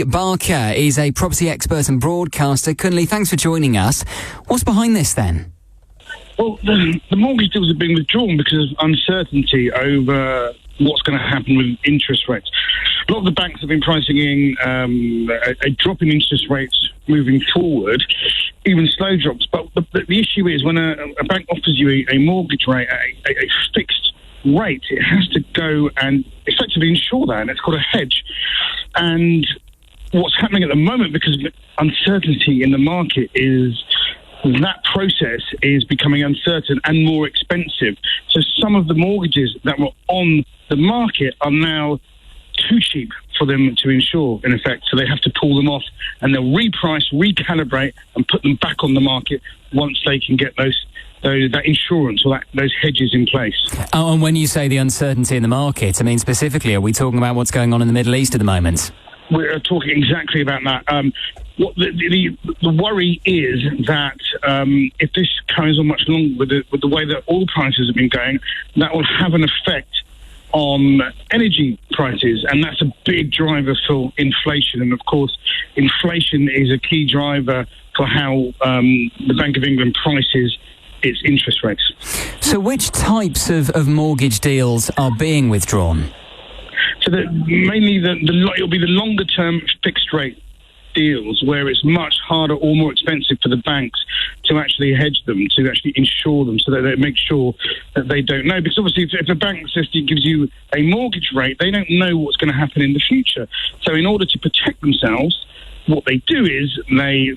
Barker is a property expert and broadcaster. Kunle, thanks for joining us. What's behind this then? Well, the mortgage deals have been withdrawn because of uncertainty over what's going to happen with interest rates. A lot of the banks have been pricing in a drop in interest rates moving forward, even slow drops. But the issue is when a bank offers you a mortgage rate, a fixed rate, it has to go and effectively insure that, and it's called a hedge. And what's happening at the moment, because of uncertainty in the market, is that process is becoming uncertain and more expensive. So some of the mortgages that were on the market are now too cheap for them to insure, in effect. So they have to pull them off, and they'll reprice, recalibrate, and put them back on the market once they can get that insurance or those hedges in place. Oh, and when you say the uncertainty in the market, I mean specifically, are we talking about what's going on in the Middle East at the moment? We're talking exactly about that. What the worry is that if this carries on much longer with the way that oil prices have been going, that will have an effect on energy prices, and that's a big driver for inflation. And of course, inflation is a key driver for how the Bank of England prices its interest rates. So which types of mortgage deals are being withdrawn? So mainly it'll be the longer-term fixed-rate deals where it's much harder or more expensive for the banks to actually hedge them, to actually insure them, so that they make sure that they don't know. Because obviously, if a bank gives you a mortgage rate, they don't know what's going to happen in the future. So in order to protect themselves, what they do is they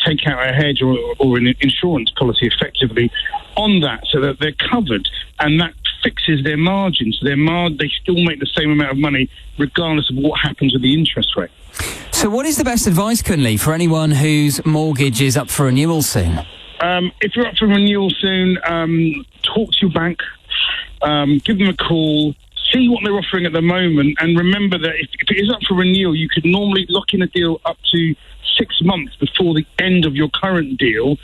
take out a hedge or an insurance policy effectively on that, so that they're covered, and that fixes their margins. They still make the same amount of money regardless of what happens with the interest rate. So what is the best advice, Kunle, for anyone whose mortgage is up for renewal soon? If you're up for renewal soon, talk to your bank, give them a call, see what they're offering at the moment, and remember that if it is up for renewal, you could normally lock in a deal up to 6 months before the end of your current deal.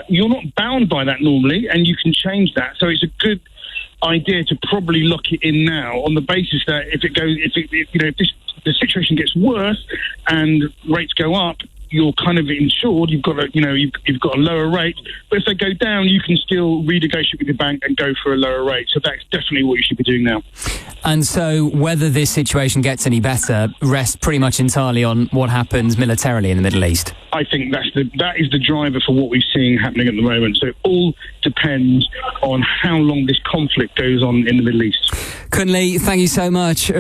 You're not bound by that normally, and you can change that. So it's a good idea to probably lock it in now, on the basis that if the situation gets worse and rates go up, you're kind of insured. You've got you've got a lower rate, but if they go down, you can still renegotiate with the bank and go for a lower rate. So that's definitely what you should be doing now. And so, whether this situation gets any better rests pretty much entirely on what happens militarily in the Middle East. I think that is the driver for what we're seeing happening at the moment. So it all depends on how long this conflict goes on in the Middle East. Kunle, thank you so much.